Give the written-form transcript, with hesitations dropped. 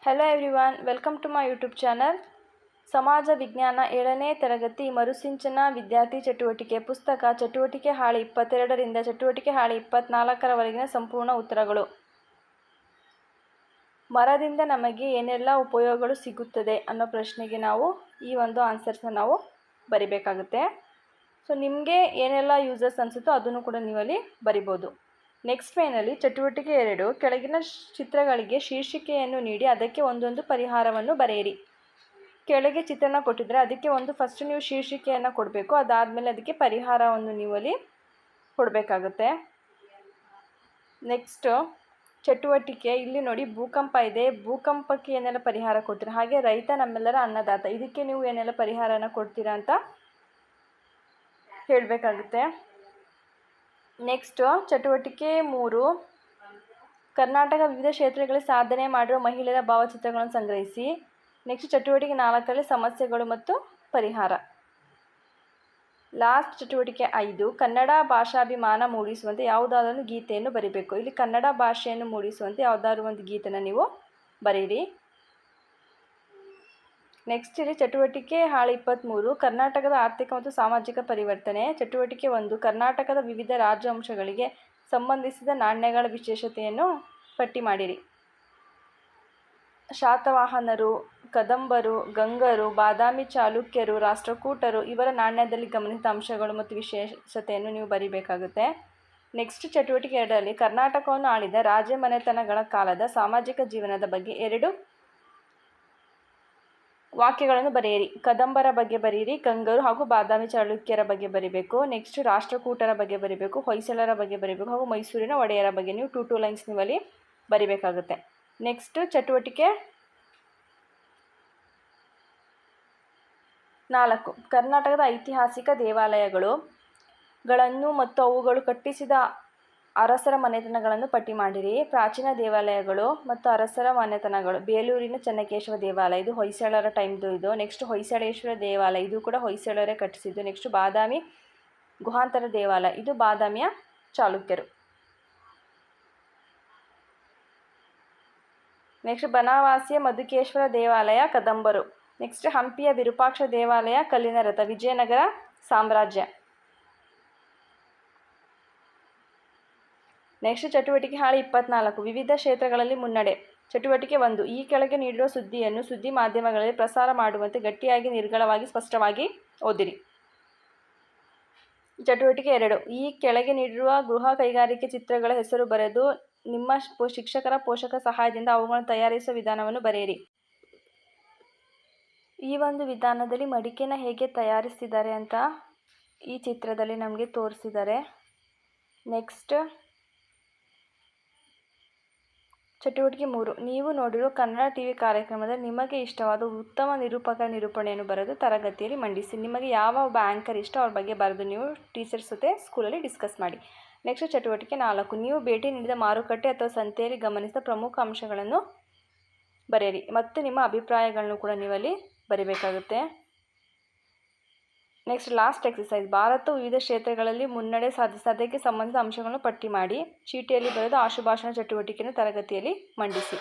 Hello everyone, welcome to my YouTube channel. ಸಮಾಜ ವಿಜ್ಞಾನ 7ನೇ ತರಗತಿ ಮರುಸಿಂಚನ ವಿದ್ಯಾರ್ಥಿ ಚಟುವಟಿಕೆ ಪುಸ್ತಕ ಚಟುವಟಿಕೆ ಹಾಳೆ 22ರಿಂದ ಚಟುವಟಿಕೆ ಹಾಳೆ 24ರವರೆಗಿನ ಸಂಪೂರ್ಣ ಉತ್ತರಗಳು. ಮರದಿಂದ ನಮಗೆ ಏನೆಲ್ಲ ಉಪಯೋಗಗಳು ಸಿಗುತ್ತದೆ ಅನ್ನೋ ಪ್ರಶ್ನೆಗೆ ನಾವು ಈ ಒಂದು ಆನ್ಸರ್ಸ್ನ ನಾವು ಬರಿಬೇಕಾಗುತ್ತೆ. ಸೊ ನಿಮಗೆ ಏನೆಲ್ಲ ಯೂಸಸ್ ಅನಿಸುತ್ತೋ ಅದನ್ನು ಕೂಡ ನೀವಲ್ಲಿ ಬರಿಬೋದು. ನೆಕ್ಸ್ಟ್ ಪೇನಲ್ಲಿ ಚಟುವಟಿಕೆ 2 ಕೆಳಗಿನ ಚಿತ್ರಗಳಿಗೆ ಶೀರ್ಷಿಕೆಯನ್ನು ನೀಡಿ ಅದಕ್ಕೆ ಒಂದೊಂದು ಪರಿಹಾರವನ್ನು ಬರೆಯಿರಿ. ಕೆಳಗೆ ಚಿತ್ರನ ಕೊಟ್ಟಿದ್ದರೆ ಅದಕ್ಕೆ ಫಸ್ಟ್ ನೀವು ಶೀರ್ಷಿಕೆಯನ್ನು ಕೊಡಬೇಕು. ಅದಾದಮೇಲೆ ಅದಕ್ಕೆ ಪರಿಹಾರವನ್ನು ನೀವು ಅಲ್ಲಿ ಕೊಡಬೇಕಾಗುತ್ತೆ. ನೆಕ್ಸ್ಟು ಚಟುವಟಿಕೆ ಇಲ್ಲಿ ನೋಡಿ, ಭೂಕಂಪ ಇದೆ, ಭೂಕಂಪಕ್ಕೆ ಏನೆಲ್ಲ ಪರಿಹಾರ ಕೊಡ್ತೀರಾ, ಹಾಗೆ ರೈತ ನಮ್ಮೆಲ್ಲರ ಅನ್ನದಾತ, ಇದಕ್ಕೆ ನೀವು ಏನೆಲ್ಲ ಪರಿಹಾರನ ಕೊಡ್ತೀರಾ ಅಂತ ಹೇಳಬೇಕಾಗುತ್ತೆ. ನೆಕ್ಸ್ಟು ಚಟುವಟಿಕೆ 3 ಕರ್ನಾಟಕ ವಿವಿಧ ಕ್ಷೇತ್ರಗಳಲ್ಲಿ ಸಾಧನೆ ಮಾಡಿರುವ ಮಹಿಳೆಯರ ಭಾವಚಿತ್ರಗಳನ್ನು ಸಂಗ್ರಹಿಸಿ. ನೆಕ್ಸ್ಟ್ ಚಟುವಟಿಕೆ 4ರಲ್ಲಿ ಸಮಸ್ಯೆಗಳು ಮತ್ತು ಪರಿಹಾರ. ಲಾಸ್ಟ್ ಚಟುವಟಿಕೆ 5 ಕನ್ನಡ ಭಾಷಾಭಿಮಾನ ಮೂಡಿಸುವಂತೆ ಯಾವುದಾದ್ರೂ ಗೀತೆಯನ್ನು ಬರೀಬೇಕು. ಇಲ್ಲಿ ಕನ್ನಡ ಭಾಷೆಯನ್ನು ಮೂಡಿಸುವಂತೆ ಯಾವುದಾದ್ರೂ ಒಂದು ಗೀತೆನ ನೀವು ಬರೀರಿ. ನೆಕ್ಸ್ಟ್ ಇಲ್ಲಿ ಚಟುವಟಿಕೆ ಹಾಳೆ 23 ಕರ್ನಾಟಕದ ಆರ್ಥಿಕ ಮತ್ತು ಸಾಮಾಜಿಕ ಪರಿವರ್ತನೆ. ಚಟುವಟಿಕೆ 1 ಕರ್ನಾಟಕದ ವಿವಿಧ ರಾಜವಂಶಗಳಿಗೆ ಸಂಬಂಧಿಸಿದ ನಾಣ್ಯಗಳ ವಿಶೇಷತೆಯನ್ನು ಪಟ್ಟಿ ಮಾಡಿರಿ. ಶಾತವಾಹನರು, ಕದಂಬರು, ಗಂಗರು, ಬಾದಾಮಿ ಚಾಲುಕ್ಯರು, ರಾಷ್ಟ್ರಕೂಟರು ಇವರ ನಾಣ್ಯದಲ್ಲಿ ಗಮನಿಸಿದ ಅಂಶಗಳು ಮತ್ತು ವಿಶೇಷತೆಯನ್ನು ನೀವು ಬರೀಬೇಕಾಗುತ್ತೆ. ನೆಕ್ಸ್ಟ್ ಚಟುವಟಿಕೆ 2ರಲ್ಲಿ ಕರ್ನಾಟಕವನ್ನು ಆಳಿದ ರಾಜಮನೆತನಗಳ ಕಾಲದ ಸಾಮಾಜಿಕ ಜೀವನದ ಬಗ್ಗೆ 2 ವಾಕ್ಯಗಳನ್ನು ಬರೆಯಿರಿ. ಕದಂಬರ ಬಗ್ಗೆ ಬರೀರಿ, ಗಂಗರು ಹಾಗೂ ಬಾದಾಮಿ ಚಾಲುಕ್ಯರ ಬಗ್ಗೆ ಬರೀಬೇಕು. ನೆಕ್ಸ್ಟ್ ರಾಷ್ಟ್ರಕೂಟರ ಬಗ್ಗೆ ಬರೀಬೇಕು, ಹೊಯ್ಸಳರ ಬಗ್ಗೆ ಬರೀಬೇಕು ಹಾಗೂ ಮೈಸೂರಿನ ಒಡೆಯರ ಬಗ್ಗೆ ನೀವು 2 ಲೈನ್ಸ್ ನೀವಲ್ಲಿ ಬರೀಬೇಕಾಗುತ್ತೆ. ನೆಕ್ಸ್ಟ್ ಚಟುವಟಿಕೆ 4 ಕರ್ನಾಟಕದ ಐತಿಹಾಸಿಕ ದೇವಾಲಯಗಳನ್ನು ಮತ್ತು ಅವುಗಳು ಕಟ್ಟಿಸಿದ ಅರಸರ ಮನೆತನಗಳನ್ನು ಪಟ್ಟಿ ಮಾಡಿರಿ. ಪ್ರಾಚೀನ ದೇವಾಲಯಗಳು ಮತ್ತು ಅರಸರ ಮನೆತನಗಳು. ಬೇಲೂರಿನ ಚೆನ್ನಕೇಶವ ದೇವಾಲಯ, ಇದು ಹೊಯ್ಸಳರ ಟೈಮ್ದು ಇದು. ನೆಕ್ಸ್ಟ್ ಹೊಯ್ಸಳೇಶ್ವರ ದೇವಾಲಯ, ಇದು ಕೂಡ ಹೊಯ್ಸಳರೇ ಕಟ್ಟಿಸಿದ್ದು. ನೆಕ್ಸ್ಟ್ ಬಾದಾಮಿ ಗುಹಾಂತರ ದೇವಾಲಯ, ಇದು ಬಾದಾಮಿಯ ಚಾಲುಕ್ಯರು. ನೆಕ್ಸ್ಟ್ ಬನವಾಸಿಯ ಮಧುಕೇಶ್ವರ ದೇವಾಲಯ, ಕದಂಬರು. ನೆಕ್ಸ್ಟ್ ಹಂಪಿಯ ವಿರೂಪಾಕ್ಷ ದೇವಾಲಯ, ಕಲ್ಲಿನ ರಥ, ವಿಜಯನಗರ ಸಾಮ್ರಾಜ್ಯ. ನೆಕ್ಸ್ಟ್ ಚಟುವಟಿಕೆ ಹಾಳೆ 24 ವಿವಿಧ ಕ್ಷೇತ್ರಗಳಲ್ಲಿ ಮುನ್ನಡೆ. ಚಟುವಟಿಕೆ 1 ಈ ಕೆಳಗೆ ನೀಡಿರುವ ಸುದ್ದಿಯನ್ನು ಸುದ್ದಿ ಮಾಧ್ಯಮಗಳಲ್ಲಿ ಪ್ರಸಾರ ಮಾಡುವಂತೆ ಗಟ್ಟಿಯಾಗಿ, ನಿರ್ಗಳವಾಗಿ, ಸ್ಪಷ್ಟವಾಗಿ ಓದಿರಿ. ಚಟುವಟಿಕೆ 2 ಈ ಕೆಳಗೆ ನೀಡಿರುವ ಗೃಹ ಕೈಗಾರಿಕೆ ಚಿತ್ರಗಳ ಹೆಸರು ಬರೆದು ನಿಮ್ಮ ಶಿಕ್ಷಕರ ಪೋಷಕ ಸಹಾಯದಿಂದ ಅವುಗಳನ್ನು ತಯಾರಿಸುವ ವಿಧಾನವನ್ನು ಬರೆಯಿರಿ. ಈ ಒಂದು ವಿಧಾನದಲ್ಲಿ ಮಡಿಕೆನ ಹೇಗೆ ತಯಾರಿಸ್ತಿದ್ದಾರೆ ಅಂತ ಈ ಚಿತ್ರದಲ್ಲಿ ನಮಗೆ ತೋರಿಸಿದ್ದಾರೆ. ನೆಕ್ಸ್ಟ್ ಚಟುವಟಿಕೆ 3 ನೀವು ನೋಡಿರುವ ಕನ್ನಡ ಟಿವಿ ಕಾರ್ಯಕ್ರಮದಲ್ಲಿ ನಿಮಗೆ ಇಷ್ಟವಾದ ಉತ್ತಮ ನಿರೂಪಕರ ನಿರೂಪಣೆಯನ್ನು ಬರೆದು ತರಗತಿಯಲ್ಲಿ ಮಂಡಿಸಿ. ನಿಮಗೆ ಯಾವ ಒಬ್ಬ ಆ್ಯಂಕರ್ ಇಷ್ಟ ಅವ್ರ ಬಗ್ಗೆ ಬರೆದು ನೀವು ಟೀಚರ್ಸ್ ಜೊತೆ ಸ್ಕೂಲಲ್ಲಿ ಡಿಸ್ಕಸ್ ಮಾಡಿ. ನೆಕ್ಸ್ಟ್ ಚಟುವಟಿಕೆ 4 ನೀವು ಭೇಟಿ ನೀಡಿದ ಮಾರುಕಟ್ಟೆ ಅಥವಾ ಸಂತೆಯಲ್ಲಿ ಗಮನಿಸಿದ ಪ್ರಮುಖ ಅಂಶಗಳನ್ನು ಬರೆಯಿರಿ ಮತ್ತು ನಿಮ್ಮ ಅಭಿಪ್ರಾಯಗಳನ್ನು ಕೂಡ ನೀವಲ್ಲಿ ಬರೀಬೇಕಾಗುತ್ತೆ. ನೆಕ್ಸ್ಟ್ ಲಾಸ್ಟ್ ಎಕ್ಸಸೈಸ್ ಭಾರತವು ವಿವಿಧ ಕ್ಷೇತ್ರಗಳಲ್ಲಿ ಮುನ್ನಡೆ ಸಾಧಿಸಿದ ಅದಕ್ಕೆ ಸಂಬಂಧಿಸಿದ ಅಂಶಗಳನ್ನು ಪಟ್ಟಿ ಮಾಡಿ ಚೀಟಿಯಲ್ಲಿ ಬರೆದು ಆಶುಭಾಷಣ ಚಟುವಟಿಕೆಯನ್ನು ತರಗತಿಯಲ್ಲಿ ಮಂಡಿಸಿ.